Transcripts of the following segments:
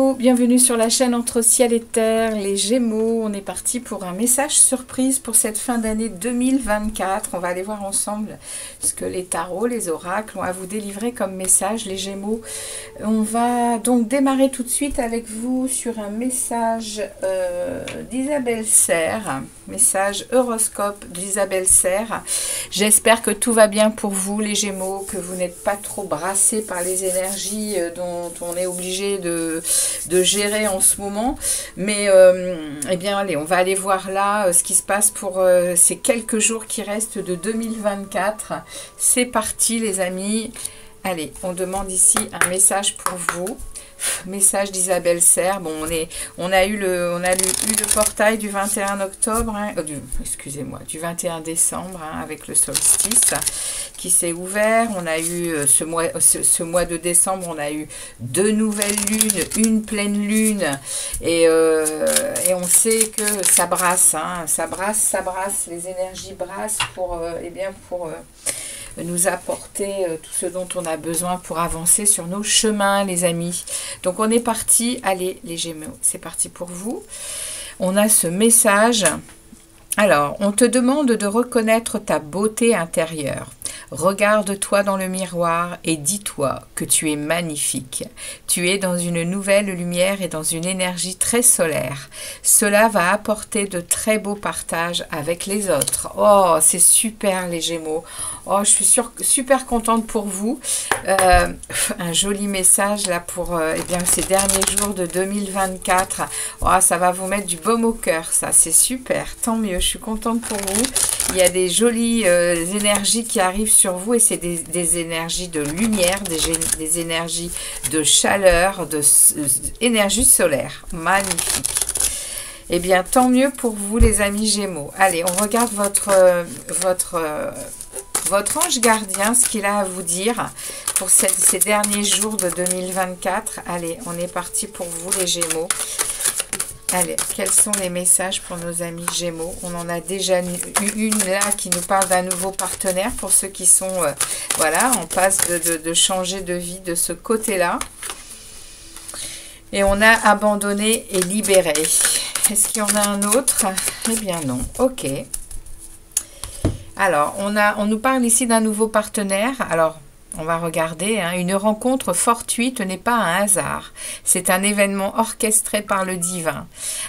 Gémeaux, bienvenue sur la chaîne Entre Ciel et Terre, les Gémeaux. On est parti pour un message surprise pour cette fin d'année 2024. On va aller voir ensemble ce que les tarots, les oracles ont à vous délivrer comme message, les Gémeaux. On va donc démarrer tout de suite avec vous sur un message d'Isabelle Serre, message horoscope d'Isabelle Serre. J'espère que tout va bien pour vous, les Gémeaux, que vous n'êtes pas trop brassés par les énergies dont on est obligé de gérer en ce moment. Mais eh bien allez, on va aller voir là ce qui se passe pour ces quelques jours qui restent de 2024. C'est parti les amis. Allez, on demande ici un message pour vous. Message d'Isabelle Serre. Bon, on a eu le portail du 21 octobre, hein, excusez-moi, du 21 décembre, hein, avec le solstice qui s'est ouvert. On a eu ce mois de décembre, on a eu 2 nouvelles lunes, une pleine lune, et on sait que ça brasse, hein, ça brasse, les énergies brassent pour, nous apporter tout ce dont on a besoin pour avancer sur nos chemins, les amis. Donc on est parti. Allez les Gémeaux, c'est parti pour vous. On a ce message. Alors, on te demande de reconnaître ta beauté intérieure. Regarde-toi dans le miroir et dis-toi que tu es magnifique. Tu es dans une nouvelle lumière et dans une énergie très solaire. Cela va apporter de très beaux partages avec les autres. Oh, c'est super les Gémeaux. Oh, je suis super contente pour vous. Un joli message là pour ces derniers jours de 2024. Oh, ça va vous mettre du baume au cœur, ça. C'est super. Tant mieux, je suis contente pour vous. Il y a des jolies énergies qui arrivent sur vous et c'est des énergies de lumière, des énergies de chaleur, énergie solaire. Magnifique. Eh bien, tant mieux pour vous les amis Gémeaux. Allez, on regarde votre ange gardien, ce qu'il a à vous dire pour ces derniers jours de 2024. Allez, on est parti pour vous les Gémeaux. Allez, quels sont les messages pour nos amis Gémeaux? On en a déjà eu une là qui nous parle d'un nouveau partenaire pour ceux qui sont en passe de changer de vie de ce côté-là. Et on a abandonné et libéré. Est-ce qu'il y en a un autre? Eh bien non. Ok. Alors, on nous parle ici d'un nouveau partenaire. Alors, on va regarder, hein. Une rencontre fortuite n'est pas un hasard. C'est un événement orchestré par le divin,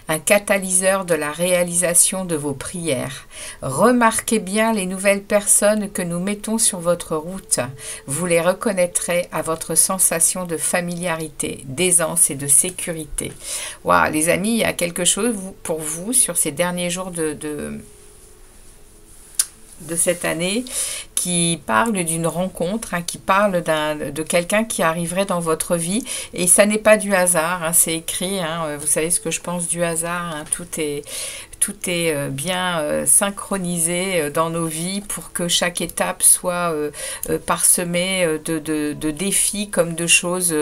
un catalyseur de la réalisation de vos prières. Remarquez bien les nouvelles personnes que nous mettons sur votre route. Vous les reconnaîtrez à votre sensation de familiarité, d'aisance et de sécurité. Waouh, les amis, il y a quelque chose pour vous sur ces derniers jours de cette année qui parle d'une rencontre, hein, qui parle de quelqu'un qui arriverait dans votre vie et ça n'est pas du hasard, hein, c'est écrit, hein, vous savez ce que je pense du hasard, hein, tout est bien synchronisé dans nos vies pour que chaque étape soit parsemée de défis comme de choses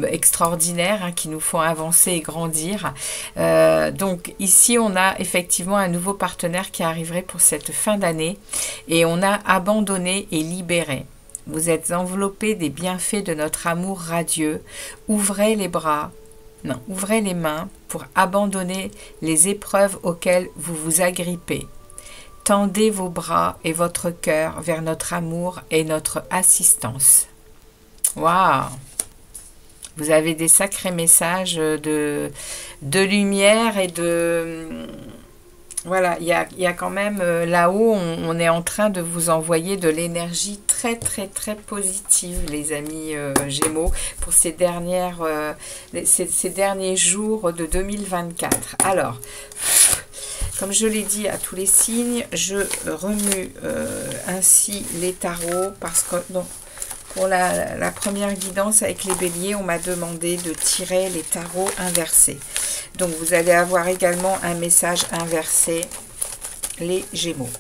extraordinaires, hein, qui nous font avancer et grandir. Donc ici on a effectivement un nouveau partenaire qui arriverait pour cette fin d'année et on a abandonné et libéré. Vous êtes enveloppés des bienfaits de notre amour radieux. Ouvrez les bras. Non, ouvrez les mains pour abandonner les épreuves auxquelles vous vous agrippez. Tendez vos bras et votre cœur vers notre amour et notre assistance. Waouh! Vous avez des sacrés messages de lumière et de... Voilà, il y a quand même là-haut, on est en train de vous envoyer de l'énergie très très très positive, les amis Gémeaux, pour ces derniers jours de 2024. Alors, comme je l'ai dit à tous les signes, je remue ainsi les tarots parce que... Donc, pour la première guidance avec les béliers, on m'a demandé de tirer les tarots inversés. Donc, vous allez avoir également un message inversé, les Gémeaux.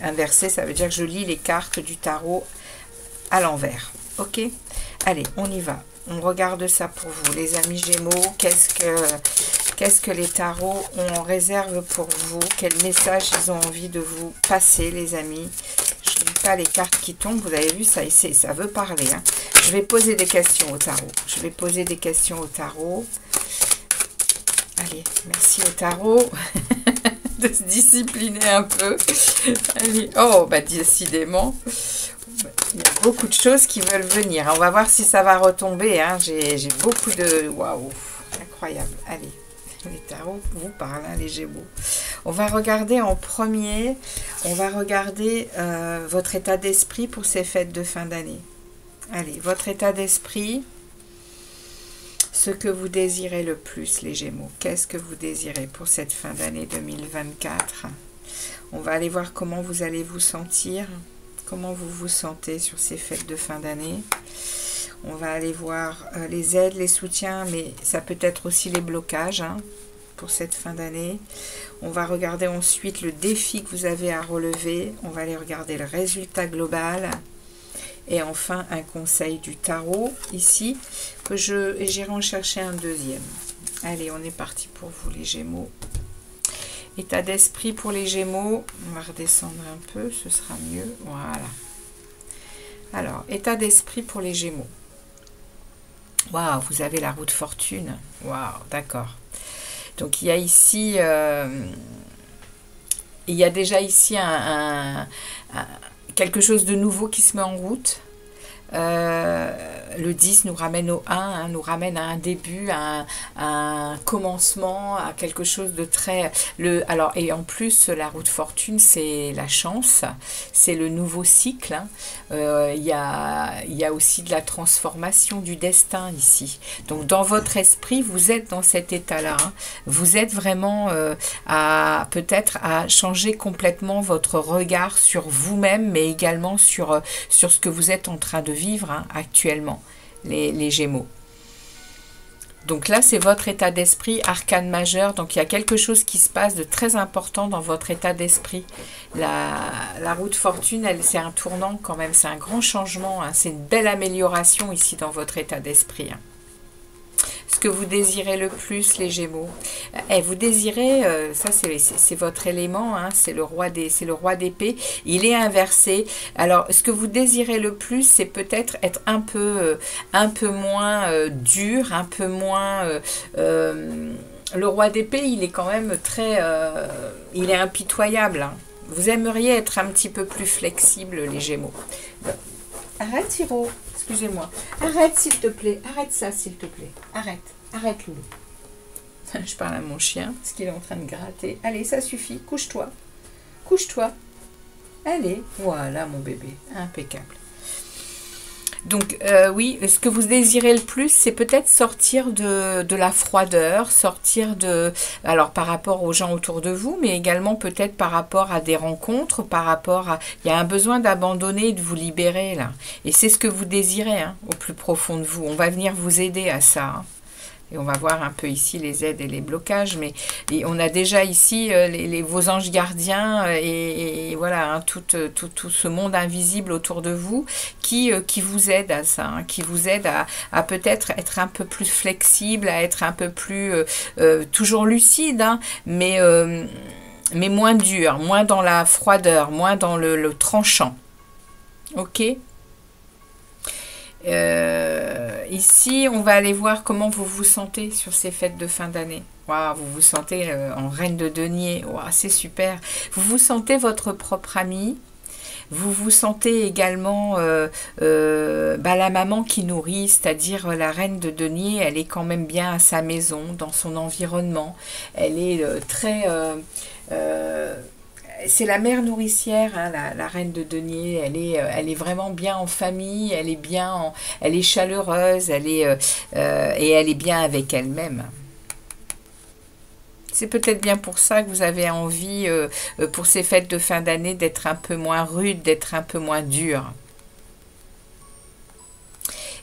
Inversé, ça veut dire que je lis les cartes du tarot à l'envers. Ok? Allez, on y va. On regarde ça pour vous, les amis Gémeaux. Qu'est-ce que les tarots ont en réserve pour vous? Quel message ils ont envie de vous passer, les amis? Je ne lis pas les cartes qui tombent. Vous avez vu, ça veut parler. Hein. Je vais poser des questions au tarot. Allez, merci au tarot de se discipliner un peu. Allez. Oh, bah décidément, il y a beaucoup de choses qui veulent venir. On va voir si ça va retomber. Hein. J'ai beaucoup de... Waouh, incroyable. Allez, les tarots vous parlent, hein, les Gémeaux. On va regarder en premier, on va regarder votre état d'esprit pour ces fêtes de fin d'année. Allez, votre état d'esprit, ce que vous désirez le plus, les Gémeaux. Qu'est-ce que vous désirez pour cette fin d'année 2024? On va aller voir comment vous allez vous sentir, comment vous vous sentez sur ces fêtes de fin d'année. On va aller voir les aides, les soutiens, mais ça peut être aussi les blocages hein, pour cette fin d'année. On va regarder ensuite le défi que vous avez à relever. On va aller regarder le résultat global. Et enfin, un conseil du tarot, ici, que j'irai en chercher un deuxième. Allez, on est parti pour vous, les Gémeaux. État d'esprit pour les Gémeaux. On va redescendre un peu, ce sera mieux. Voilà. Alors, état d'esprit pour les Gémeaux. Waouh, vous avez la roue de fortune. Waouh, d'accord. Donc, il y a ici... il y a déjà ici quelque chose de nouveau qui se met en route. Le 10 nous ramène au 1, hein, nous ramène à un début, à un commencement, à quelque chose de très... Alors, et en plus, la roue de fortune, c'est la chance, c'est le nouveau cycle. Hein. Il y a aussi de la transformation du destin ici. Donc, dans votre esprit, vous êtes dans cet état-là. Hein. Vous êtes vraiment peut-être à changer complètement votre regard sur vous-même, mais également sur ce que vous êtes en train de vivre hein, actuellement, les Gémeaux. Donc là, c'est votre état d'esprit, arcane majeur. Donc il y a quelque chose qui se passe de très important dans votre état d'esprit. La roue de fortune, c'est un tournant quand même, c'est un grand changement. Hein, c'est une belle amélioration ici dans votre état d'esprit. Hein. Ce que vous désirez le plus, les Gémeaux. Vous désirez, ça c'est votre élément, hein, c'est le roi d'épée. Il est inversé. Alors, ce que vous désirez le plus, c'est peut-être être un peu moins dur, un peu moins... le roi d'épée, il est quand même très... il est impitoyable. Hein. Vous aimeriez être un petit peu plus flexible, les Gémeaux. Arrête, Hiro. Excusez-moi. Arrête, s'il te plaît. Arrête ça, s'il te plaît. Arrête. Arrête, Loulou. Je parle à mon chien, parce qu'il est en train de gratter. Allez, ça suffit. Couche-toi. Couche-toi. Allez. Voilà, mon bébé. Impeccable. Donc, oui, ce que vous désirez le plus, c'est peut-être sortir de la froideur, sortir de... Alors, par rapport aux gens autour de vous, mais également peut-être par rapport à des rencontres, par rapport à... Il y a un besoin d'abandonner et de vous libérer, là. Et c'est ce que vous désirez, hein, au plus profond de vous. On va venir vous aider à ça, hein. Et on va voir un peu ici les aides et les blocages, mais on a déjà ici vos anges gardiens et voilà, hein, tout ce monde invisible autour de vous qui vous aide à ça, hein, qui vous aide à peut-être être un peu plus flexible, à être un peu plus toujours lucide, hein, mais moins dur, moins dans la froideur, moins dans le tranchant. Ok ? Ici, on va aller voir comment vous vous sentez sur ces fêtes de fin d'année. Waouh, vous vous sentez en reine de denier. Waouh, c'est super. Vous vous sentez votre propre ami. Vous vous sentez également la maman qui nourrit, c'est-à-dire la reine de denier, elle est quand même bien à sa maison, dans son environnement. Elle est très... c'est la mère nourricière, hein, la reine de denier. Elle est vraiment bien en famille, elle est chaleureuse, et elle est bien avec elle-même. C'est peut-être bien pour ça que vous avez envie, pour ces fêtes de fin d'année, d'être un peu moins rude, d'être un peu moins dur.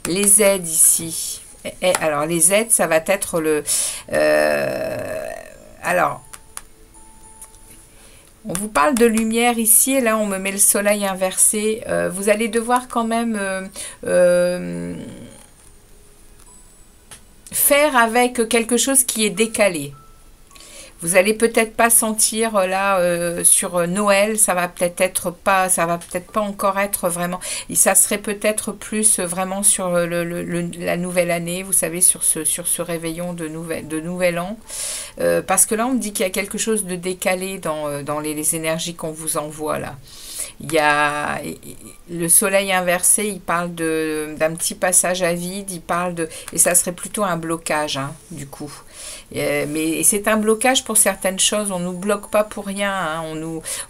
Les aides ici. Alors, les aides, ça va être le... alors... On vous parle de lumière ici, et là on me met le soleil inversé. Vous allez devoir quand même faire avec quelque chose qui est décalé. Vous allez peut-être pas sentir là sur Noël, ça va peut-être pas encore être vraiment. Et ça serait peut-être plus vraiment sur la nouvelle année, vous savez, sur ce réveillon de nouvel an. Parce que là, on me dit qu'il y a quelque chose de décalé dans les énergies qu'on vous envoie là. Il y a le soleil inversé, il parle d'un petit passage à vide, il parle et ça serait plutôt un blocage, hein, du coup. Mais c'est un blocage pour certaines choses, on nous bloque pas pour rien, hein,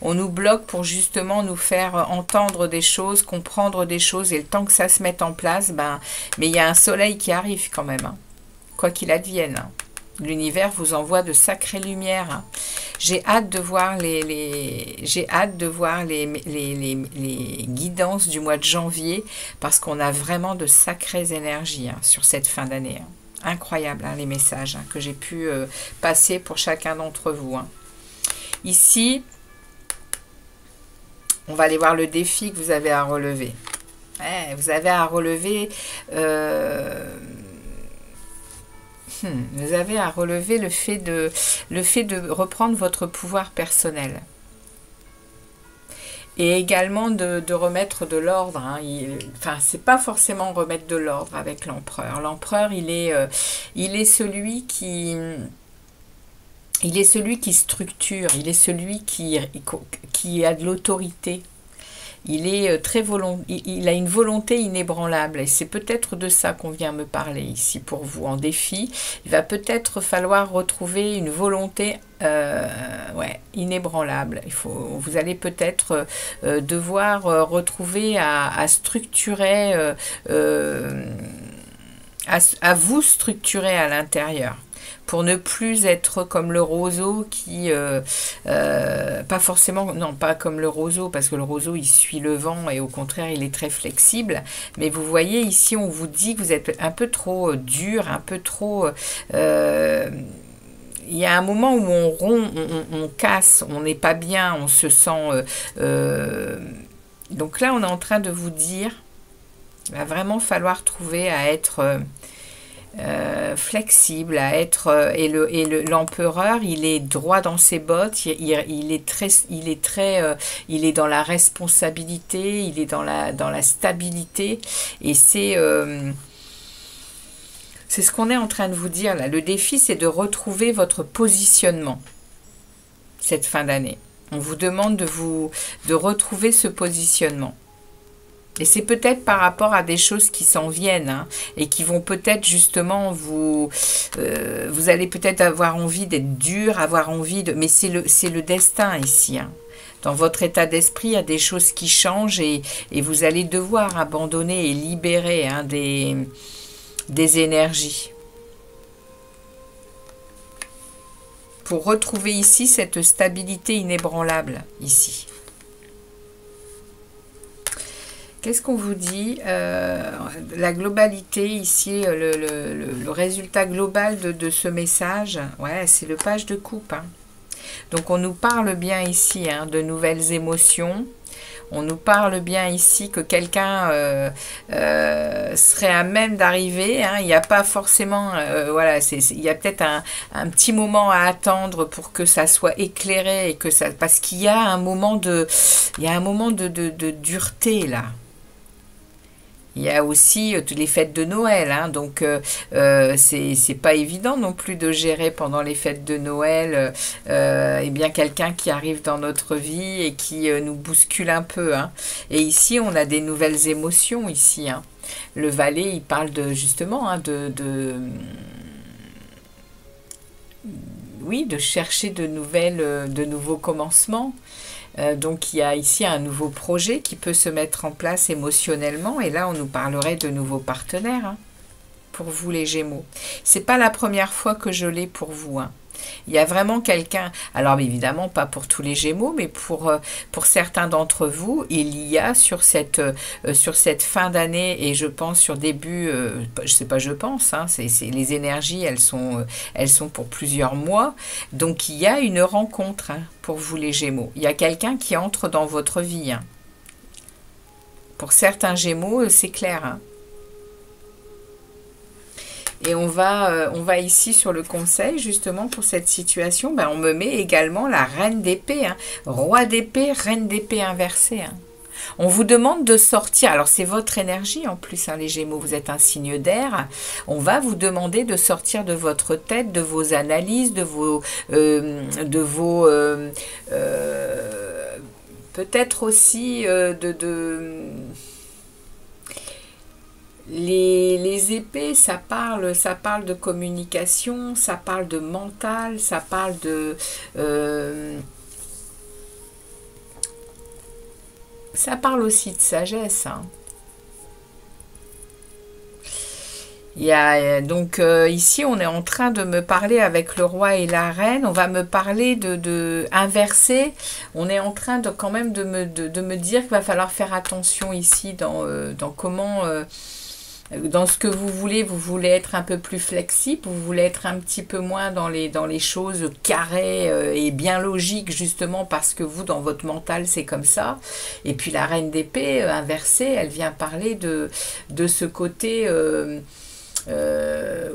on nous bloque pour justement nous faire entendre des choses, comprendre des choses, et le temps que ça se mette en place, mais il y a un soleil qui arrive quand même, hein, quoi qu'il advienne, hein. L'univers vous envoie de sacrées lumières, hein. J'ai hâte de voir les guidances du mois de janvier, parce qu'on a vraiment de sacrées énergies, hein, sur cette fin d'année, hein. Incroyable, hein, les messages, hein, que j'ai pu passer pour chacun d'entre vous, hein. Ici, on va aller voir le défi que vous avez à relever. Ouais, vous avez à relever... Vous avez à relever le fait de reprendre votre pouvoir personnel. Et également de remettre de l'ordre, hein. Enfin, c'est pas forcément remettre de l'ordre avec l'empereur. L'empereur, il est celui qui structure, il est celui qui a de l'autorité. Il est il a une volonté inébranlable, et c'est peut-être de ça qu'on vient me parler ici pour vous en défi. Il va peut-être falloir retrouver une volonté inébranlable. Vous allez peut-être devoir retrouver à structurer, à vous structurer à l'intérieur, pour ne plus être comme le roseau qui, pas forcément, non, pas comme le roseau, parce que le roseau, il suit le vent, et au contraire, il est très flexible. Mais vous voyez, ici, on vous dit que vous êtes un peu trop dur, un peu trop... il y a un moment où on casse, on n'est pas bien, on se sent... donc là, on est en train de vous dire, il va vraiment falloir trouver à être... flexible, à être l'empereur, il est droit dans ses bottes, il est dans la responsabilité, il est dans la stabilité, et c'est ce qu'on est en train de vous dire là. Le défi, c'est de retrouver votre positionnement cette fin d'année. On vous demande de retrouver ce positionnement. Et c'est peut-être par rapport à des choses qui s'en viennent, hein, et qui vont peut-être justement vous allez peut-être avoir envie d'être dur, avoir envie de... Mais c'est le destin ici, hein. Dans votre état d'esprit, il y a des choses qui changent, et vous allez devoir abandonner et libérer, hein, des énergies. Pour retrouver ici cette stabilité inébranlable, ici. Qu'est-ce qu'on vous dit? La globalité ici, le résultat global de ce message, ouais, c'est le page de coupe, hein. Donc on nous parle bien ici, hein, de nouvelles émotions. On nous parle bien ici que quelqu'un serait à même d'arriver, hein. Il n'y a pas forcément, voilà, il y a peut-être un petit moment à attendre pour que ça soit éclairé, et que ça, parce qu'il y a un moment de dureté là. Il y a aussi les fêtes de Noël, hein, donc c'est pas évident non plus de gérer pendant les fêtes de Noël eh bien quelqu'un qui arrive dans notre vie et qui nous bouscule un peu, hein. Et ici, on a des nouvelles émotions ici, hein. Le valet, il parle justement, hein, oui, de chercher de nouveaux commencements. Donc il y a ici un nouveau projet qui peut se mettre en place émotionnellement, et là on nous parlerait de nouveaux partenaires, hein, pour vous les Gémeaux. C'est pas la première fois que je l'ai pour vous, hein. Il y a vraiment quelqu'un, alors évidemment pas pour tous les Gémeaux, mais pour certains d'entre vous, il y a sur cette fin d'année, et je pense sur début, je sais pas, je pense, hein, les énergies, elles sont pour plusieurs mois, donc il y a une rencontre, hein, pour vous les Gémeaux. Il y a quelqu'un qui entre dans votre vie, hein. Pour certains Gémeaux, c'est clair, hein. Et on va ici sur le conseil, justement, pour cette situation. Ben, on me met également la reine d'épée. Hein. Roi d'épée, reine d'épée inversée. Hein. On vous demande de sortir. Alors, c'est votre énergie en plus, hein, les Gémeaux. Vous êtes un signe d'air. On va vous demander de sortir de votre tête, de vos analyses, de vos... peut-être aussi les épées, ça parle de communication, ça parle de mental, ça parle de... ça parle aussi de sagesse. Hein. Il y a, donc ici, on est en train de me parler avec le roi et la reine. On va me parler de inverser. On est en train de quand même de me dire qu'il va falloir faire attention ici dans comment... dans ce que vous voulez être un peu plus flexible, vous voulez être un petit peu moins dans les choses carrées et bien logiques, justement parce que vous, dans votre mental, c'est comme ça. Et puis la reine d'épée inversée, elle vient parler de ce côté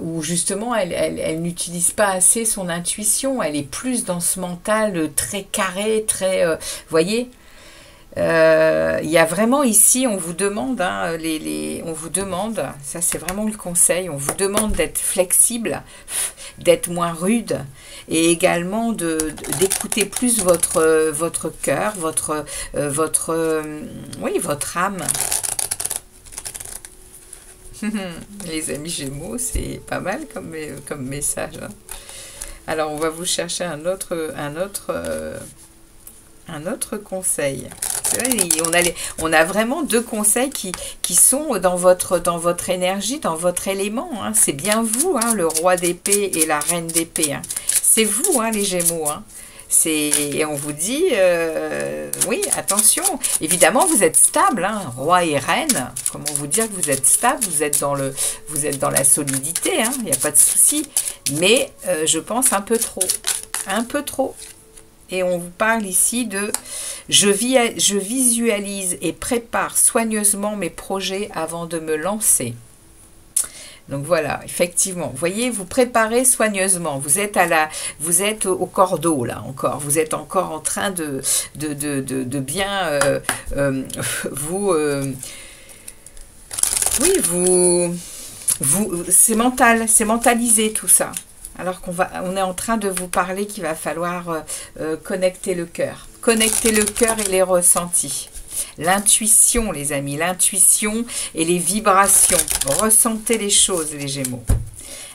où justement elle n'utilise pas assez son intuition, elle est plus dans ce mental très carré, très... voyez, il y a vraiment ici, on vous demande, hein, on vous demande, ça c'est vraiment le conseil, on vous demande d'être flexible, d'être moins rude, et également d'écouter plus votre cœur, votre âme. Les amis Gémeaux, c'est pas mal comme message. Hein. Alors on va vous chercher un autre conseil. Vrai, on a vraiment deux conseils qui sont dans votre énergie, dans votre élément. Hein. C'est bien vous, hein, le roi d'épée et la reine d'épée. Hein. C'est vous, hein, les Gémeaux. Hein. Et on vous dit, oui, attention. Évidemment, vous êtes stable, hein, roi et reine. Comment vous dire que vous êtes stable? Vous êtes dans la solidité. Hein, il n'y a pas de souci. Mais je pense un peu trop. Un peu trop. Et on vous parle ici de « Je visualise et prépare soigneusement mes projets avant de me lancer ». Donc voilà, effectivement, vous voyez, vous préparez soigneusement. Vous êtes au cordeau, là, encore. Vous êtes encore en train de bien c'est mental, c'est mentalisé tout ça. Alors on est en train de vous parler qu'il va falloir connecter le cœur. Connecter le cœur et les ressentis. L'intuition, les amis, l'intuition et les vibrations. Ressentez les choses, les Gémeaux.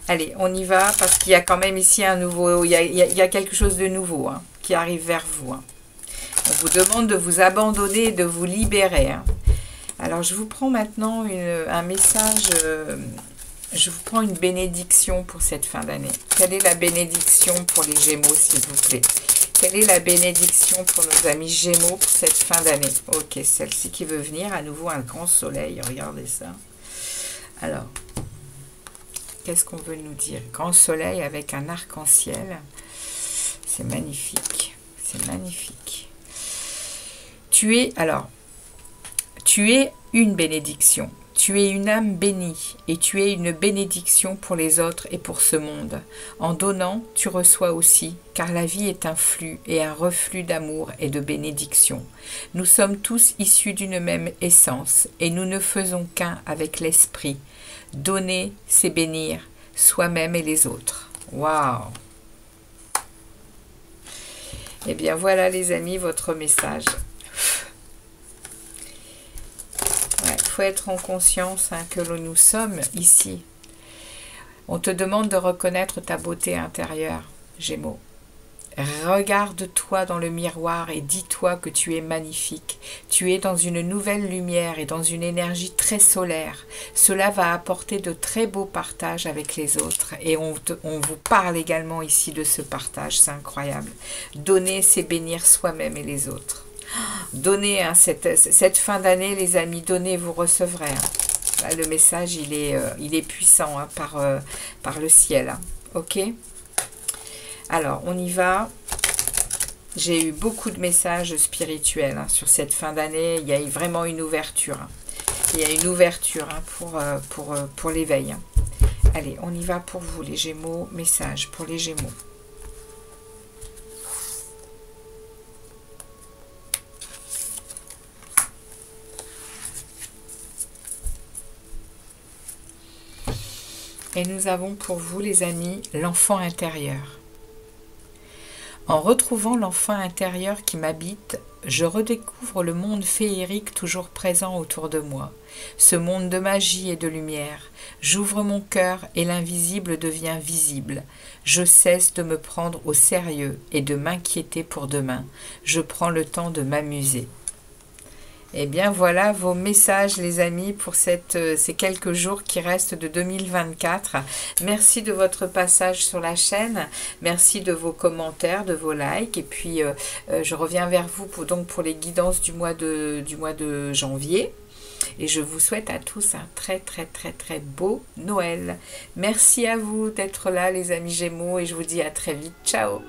Allez, on y va, parce qu'il y a quand même ici un nouveau... Il y a quelque chose de nouveau hein, qui arrive vers vous. Hein. On vous demande de vous abandonner et de vous libérer. Hein. Alors, je vous prends maintenant un message... je vous prends une bénédiction pour cette fin d'année. Quelle est la bénédiction pour les Gémeaux, s'il vous plaît? Quelle est la bénédiction pour nos amis Gémeaux pour cette fin d'année? Ok, celle-ci qui veut venir, à nouveau un grand soleil, regardez ça. Alors, qu'est-ce qu'on veut nous dire? Grand soleil avec un arc-en-ciel. C'est magnifique, c'est magnifique. Tu es une bénédiction. Tu es une âme bénie et tu es une bénédiction pour les autres et pour ce monde. En donnant, tu reçois aussi, car la vie est un flux et un reflux d'amour et de bénédiction. Nous sommes tous issus d'une même essence et nous ne faisons qu'un avec l'esprit. Donner, c'est bénir soi-même et les autres. Waouh! Eh bien voilà les amis, votre message. Il faut être en conscience hein, que nous sommes ici. On te demande de reconnaître ta beauté intérieure, Gémeaux. Regarde-toi dans le miroir et dis-toi que tu es magnifique. Tu es dans une nouvelle lumière et dans une énergie très solaire. Cela va apporter de très beaux partages avec les autres. Et on vous parle également ici de ce partage, c'est incroyable. Donner, c'est bénir soi-même et les autres. Donnez hein, cette fin d'année, les amis, donnez, vous recevrez. Hein. Là, le message, il est puissant hein, par le ciel. Hein. Ok. Alors, on y va. J'ai eu beaucoup de messages spirituels hein, sur cette fin d'année. Il y a eu vraiment une ouverture. Hein. Il y a une ouverture hein, pour l'éveil. Hein. Allez, on y va pour vous les Gémeaux. Message pour les Gémeaux. Et nous avons pour vous les amis l'enfant intérieur. En retrouvant l'enfant intérieur qui m'habite, je redécouvre le monde féerique toujours présent autour de moi, ce monde de magie et de lumière. J'ouvre mon cœur et l'invisible devient visible. Je cesse de me prendre au sérieux et de m'inquiéter pour demain. Je prends le temps de m'amuser. Eh bien voilà vos messages les amis pour ces quelques jours qui restent de 2024. Merci de votre passage sur la chaîne, merci de vos commentaires, de vos likes et puis je reviens vers vous pour les guidances du mois de janvier. Et je vous souhaite à tous un très beau Noël. Merci à vous d'être là les amis Gémeaux et je vous dis à très vite. Ciao!